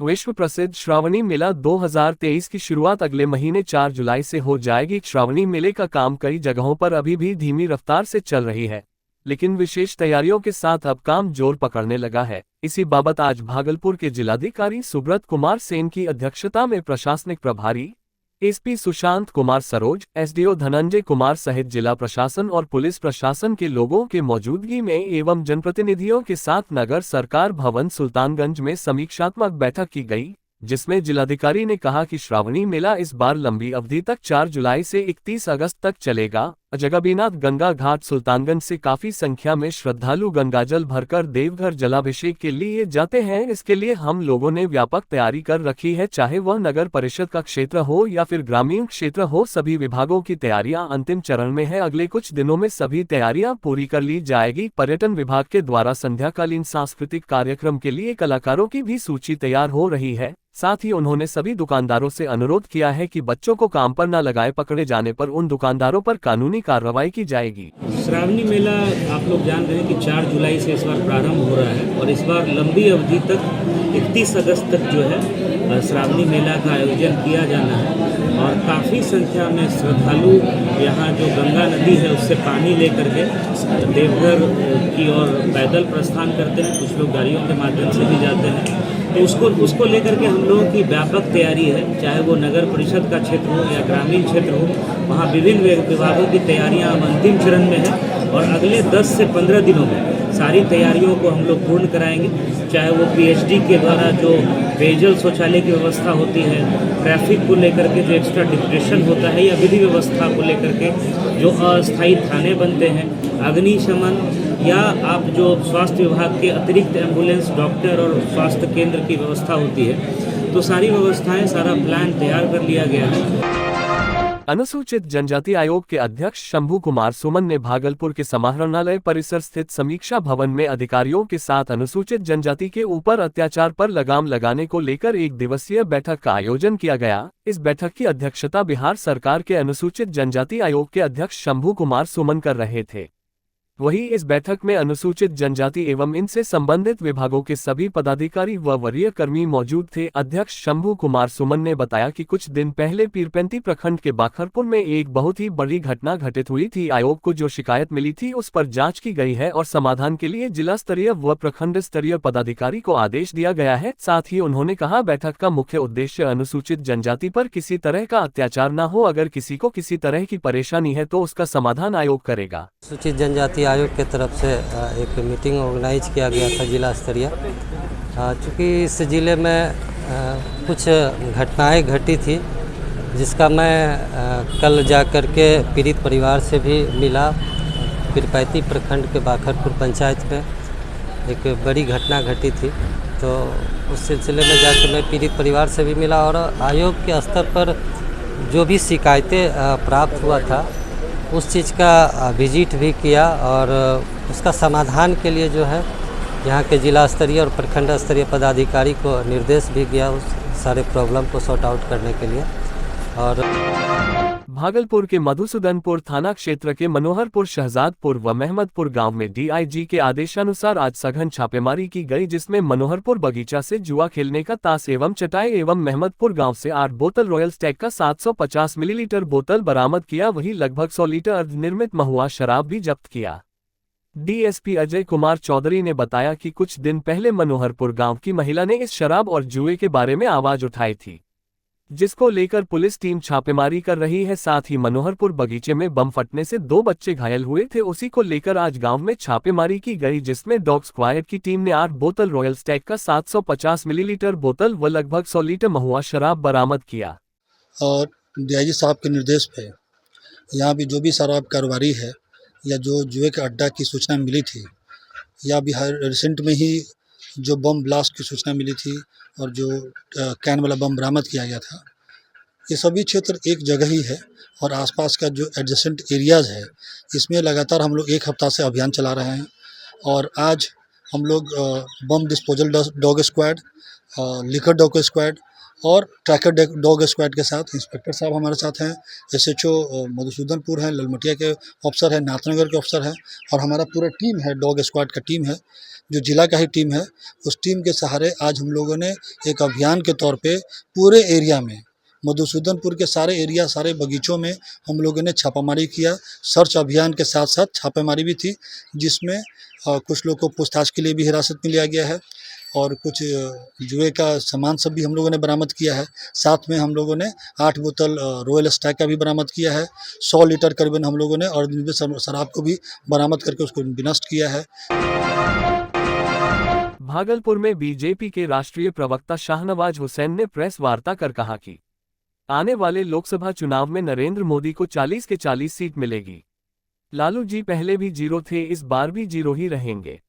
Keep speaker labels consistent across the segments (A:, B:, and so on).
A: विश्व प्रसिद्ध श्रावणी मेला 2023 की शुरुआत अगले महीने 4 जुलाई से हो जाएगी। श्रावणी मेले का काम कई जगहों पर अभी भी धीमी रफ्तार से चल रही है, लेकिन विशेष तैयारियों के साथ अब काम जोर पकड़ने लगा है। इसी बाबत आज भागलपुर के जिलाधिकारी सुब्रत कुमार सेन की अध्यक्षता में प्रशासनिक प्रभारी एसपी सुशांत कुमार सरोज, एसडीओ धनंजय कुमार सहित जिला प्रशासन और पुलिस प्रशासन के लोगों के मौजूदगी में एवं जनप्रतिनिधियों के साथ नगर सरकार भवन सुल्तानगंज में समीक्षात्मक बैठक की गई, जिसमें जिलाधिकारी ने कहा कि श्रावणी मेला इस बार लंबी अवधि तक 4 जुलाई से 31 अगस्त तक चलेगा। जगबीनाथ गंगा घाट सुल्तानगंज से काफी संख्या में श्रद्धालु गंगाजल भरकर देवघर जलाभिषेक के लिए जाते हैं। इसके लिए हम लोगों ने व्यापक तैयारी कर रखी है, चाहे वह नगर परिषद का क्षेत्र हो या फिर ग्रामीण क्षेत्र हो। सभी विभागों की तैयारियां अंतिम चरण में है। अगले कुछ दिनों में सभी तैयारियां पूरी कर ली जाएगी। पर्यटन विभाग के द्वारा संध्याकालीन सांस्कृतिक कार्यक्रम के लिए कलाकारों की भी सूची तैयार हो रही है। साथ ही उन्होंने सभी दुकानदारों से अनुरोध किया है कि बच्चों को काम पर न लगाए, पकड़े जाने पर उन दुकानदारों पर कानूनी कार्रवाई की जाएगी।
B: श्रावणी मेला आप लोग जान रहे हैं कि 4 जुलाई से इस बार प्रारंभ हो रहा है और इस बार लंबी अवधि तक 31 अगस्त तक जो है श्रावणी मेला का आयोजन किया जाना है। और काफ़ी संख्या में श्रद्धालु यहाँ जो गंगा नदी है उससे पानी लेकर के देवघर की ओर पैदल प्रस्थान करते हैं, कुछ लोग गाड़ियों के माध्यम से भी जाते हैं। तो उसको लेकर के हम लोगों की व्यापक तैयारी है, चाहे वो नगर परिषद का क्षेत्र हो या ग्रामीण क्षेत्र हो, वहाँ विभिन्न विभागों की तैयारियाँ अब अंतिम चरण में हैं और अगले 10 से 15 दिनों में सारी तैयारियों को हम लोग पूर्ण कराएंगे। चाहे वो पीएचडी के द्वारा जो पेयजल शौचालय की व्यवस्था होती है, ट्रैफिक को लेकर के जो एक्स्ट्रा डिप्रेशन होता है, या विधि व्यवस्था को लेकर के जो अस्थायी थाने बनते हैं, अग्निशमन, या आप जो स्वास्थ्य विभाग के अतिरिक्त एम्बुलेंस, डॉक्टर और स्वास्थ्य केंद्र की व्यवस्था होती है, तो सारी व्यवस्थाएं, सारा प्लान तैयार कर लिया गया है।
A: अनुसूचित जनजाति आयोग के अध्यक्ष शंभू कुमार सुमन ने भागलपुर के समाहरणालय परिसर स्थित समीक्षा भवन में अधिकारियों के साथ अनुसूचित जनजाति के ऊपर अत्याचार पर लगाम लगाने को लेकर 1 दिवसीय बैठक का आयोजन किया गया। इस बैठक की अध्यक्षता बिहार सरकार के अनुसूचित जनजाति आयोग के अध्यक्ष शंभू कुमार सुमन कर रहे थे। वहीं इस बैठक में अनुसूचित जनजाति एवं इनसे संबंधित विभागों के सभी पदाधिकारी व वरीय कर्मी मौजूद थे। अध्यक्ष शंभू कुमार सुमन ने बताया कि कुछ दिन पहले पीरपेंती प्रखंड के बाखरपुर में एक बहुत ही बड़ी घटना घटित हुई थी। आयोग को जो शिकायत मिली थी उस पर जांच की गई है और समाधान के लिए जिला स्तरीय व प्रखंड स्तरीय पदाधिकारी को आदेश दिया गया है। साथ ही उन्होंने कहा, बैठक का मुख्य उद्देश्य अनुसूचित जनजाति पर किसी तरह का अत्याचार न हो। अगर किसी को किसी तरह की परेशानी है तो उसका समाधान आयोग करेगा।
C: अनुसूचित जनजाति आयोग के तरफ से एक मीटिंग ऑर्गेनाइज किया गया था जिला स्तरीय। चूँकि इस ज़िले में कुछ घटनाएं घटी थी, जिसका मैं कल जाकर के पीड़ित परिवार से भी मिला। पीरपैती प्रखंड के बाखरपुर पंचायत में एक बड़ी घटना घटी थी, तो उस सिलसिले में जाकर मैं पीड़ित परिवार से भी मिला और आयोग के स्तर पर जो भी शिकायतें प्राप्त हुआ था उस चीज़ का विजिट भी किया और उसका समाधान के लिए जो है यहाँ के जिला स्तरीय और प्रखंड स्तरीय पदाधिकारी को निर्देश भी किया उस सारे प्रॉब्लम को सॉर्ट आउट करने के लिए। और
A: भागलपुर के मधुसूदनपुर थाना क्षेत्र के मनोहरपुर, शहजादपुर व महमदपुर गांव में डीआईजी के आदेशानुसार आज सघन छापेमारी की गई, जिसमें मनोहरपुर बगीचा से जुआ खेलने का ताश एवं चटाई एवं महमदपुर गांव से 8 बोतल रॉयल स्टैग का 750 मिलीलीटर बोतल बरामद किया। वहीं लगभग 100 लीटर अर्धनिर्मित महुआ शराब भी जब्त किया। डीएसपी अजय कुमार चौधरी ने बताया कि कुछ दिन पहले मनोहरपुर गाँव की महिला ने इस शराब और जुए के बारे में आवाज उठाई थी, जिसको लेकर पुलिस टीम छापेमारी कर रही है। साथ ही मनोहरपुर बगीचे में बम फटने से 2 बच्चे घायल हुए थे, उसी को लेकर आज गांव में छापेमारी की गई, जिसमें डॉग स्क्वाड की टीम ने 8 बोतल रॉयल स्टैग का 750 मिलीलीटर बोतल व लगभग 100 लीटर महुआ शराब बरामद किया।
D: और डीआईजी साहब के निर्देश पे यहाँ भी जो भी शराब कारोबारी है या जो जुए के अड्डा की सूचना मिली थी, या भी रिसेंट में ही जो बम ब्लास्ट की सूचना मिली थी और जो कैन वाला बम बरामद किया गया था, ये सभी क्षेत्र एक जगह ही है और आसपास का जो एडजेसेंट एरियाज़ है, इसमें लगातार हम लोग 1 हफ्ता से अभियान चला रहे हैं। और आज हम लोग bomb disposal dog squad, liquor dog squad और ट्रैकर डॉग स्क्वाड के साथ इंस्पेक्टर साहब हमारे साथ हैं, SHO मधुसूदनपुर हैं, ललमटिया के ऑफिसर हैं, नाथनगर के ऑफिसर हैं और हमारा पूरा टीम है, डॉग स्क्वाड का टीम है जो जिला का ही टीम है। उस टीम के सहारे आज हम लोगों ने एक अभियान के तौर पे पूरे एरिया में, मधुसूदनपुर के सारे एरिया, सारे बगीचों में हम लोगों ने छापामारी किया। सर्च अभियान के साथ साथ छापेमारी भी थी, जिसमें कुछ लोग को पूछताछ के लिए भी हिरासत में लिया गया है और कुछ जुए का सामान सब भी हम लोगों ने बरामद किया है। साथ में हम लोगों ने 8 बोतल रॉयल स्टैग का भी बरामद किया है। 100 लीटर करीबन हम लोगों ने और शराब को भी बरामद करके उसको विनष्ट किया है।
A: भागलपुर में बीजेपी के राष्ट्रीय प्रवक्ता शाहनवाज हुसैन ने प्रेस वार्ता कर कहा कि आने वाले लोकसभा चुनाव में नरेंद्र मोदी को 40 के 40 सीट मिलेगी। लालू जी पहले भी 0 थे, इस बार भी 0 ही रहेंगे।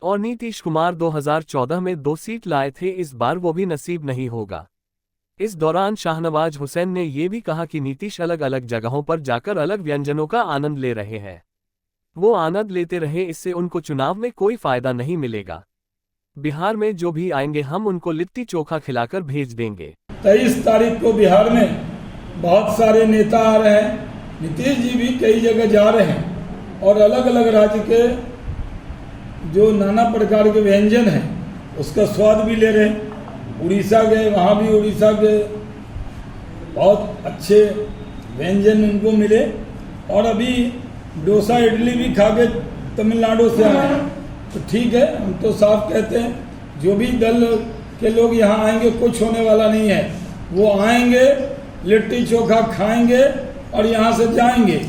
A: और नीतीश कुमार 2014 में 2 सीट लाए थे, इस बार वो भी नसीब नहीं होगा। इस दौरान शाहनवाज हुसैन ने ये भी कहा कि नीतीश अलग अलग जगहों पर जाकर अलग व्यंजनों का आनंद ले रहे हैं। वो आनंद लेते रहे, इससे उनको चुनाव में कोई फायदा नहीं मिलेगा। बिहार में जो भी आएंगे हम उनको लिट्टी चोखा खिलाकर भेज देंगे।
E: 23 तारीख को बिहार में बहुत सारे नेता आ रहे हैं, नीतीश जी भी कई जगह जा रहे हैं और अलग अलग राज्य के जो नाना प्रकार के व्यंजन हैं उसका स्वाद भी ले रहे हैं। उड़ीसा गए, वहाँ भी उड़ीसा के बहुत अच्छे व्यंजन उनको मिले और अभी डोसा इडली भी खा के तमिलनाडु से आए हैं। तो ठीक है, हम तो साफ कहते हैं जो भी दल के लोग यहाँ आएंगे कुछ होने वाला नहीं है। वो आएंगे, लिट्टी चोखा खाएंगे और यहाँ से जाएंगे।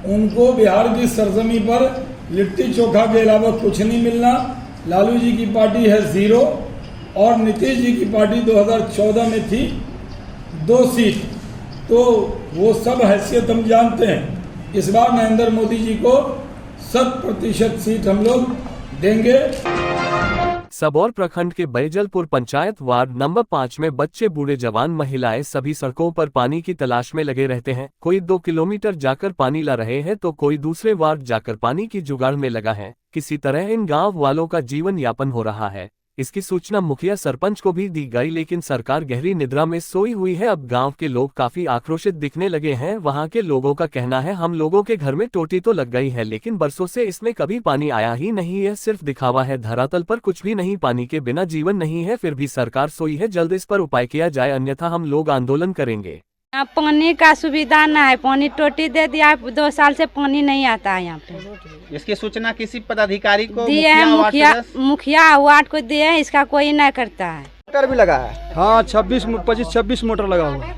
E: उनको बिहार की सरजमी पर लिट्टी चोखा के अलावा कुछ नहीं मिलना। लालू जी की पार्टी है 0 और नीतीश जी की पार्टी 2014 में थी 2 सीट, तो वो सब हैसियत हम जानते हैं। इस बार नरेंद्र मोदी जी को 100% सीट हम लोग देंगे।
A: सबौर प्रखंड के बैजलपुर पंचायत वार्ड नंबर 5 में बच्चे, बूढ़े, जवान, महिलाएं सभी सड़कों पर पानी की तलाश में लगे रहते हैं। कोई 2 किलोमीटर जाकर पानी ला रहे हैं तो कोई दूसरे वार्ड जाकर पानी की जुगाड़ में लगा है। किसी तरह इन गांव वालों का जीवन यापन हो रहा है। इसकी सूचना मुखिया सरपंच को भी दी गई, लेकिन सरकार गहरी निद्रा में सोई हुई है। अब गांव के लोग काफी आक्रोशित दिखने लगे हैं। वहां के लोगों का कहना है, हम लोगों के घर में टोटी तो लग गई है, लेकिन बरसों से इसमें कभी पानी आया ही नहीं है। सिर्फ दिखावा है, धरातल पर कुछ भी नहीं। पानी के बिना जीवन नहीं है, फिर भी सरकार सोई है। जल्द इस पर उपाय किया जाए, अन्यथा हम लोग आंदोलन करेंगे।
F: यहाँ पानी का सुविधा ना है, पानी टोटी दे दिया, 2 साल से पानी नहीं आता है यहाँ पे।
G: इसकी सूचना किसी पदाधिकारी को
F: दिए हैं, मुखिया वार्ड को दिए हैं, इसका कोई नहीं करता है।
H: मोटर भी लगा है, हाँ 26 मोटर लगा हुआ है।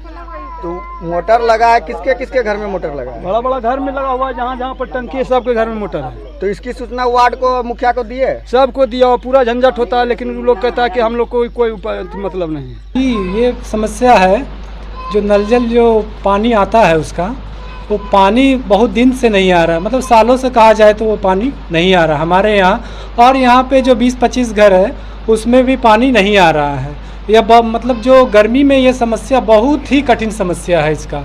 G: तो मोटर लगा है, किसके किसके घर में मोटर लगा है?
H: बड़ा बड़ा घर में लगा हुआ है, जहाँ जहाँ पर टंकी है सबके घर में मोटर है।
G: तो इसकी सूचना वार्ड को, मुखिया को दिए?
H: सबको दिया, पूरा झंझट होता है, लेकिन लोग कहता है कि हम लोग को कोई मतलब नहीं।
I: ये समस्या है, जो नल जल जो पानी आता है उसका, वो पानी बहुत दिन से नहीं आ रहा है, मतलब सालों से कहा जाए तो वो पानी नहीं आ रहा हमारे यहाँ। और यहाँ पे जो 20-25 घर है उसमें भी पानी नहीं आ रहा है। यह मतलब जो गर्मी में ये समस्या बहुत ही कठिन समस्या है इसका।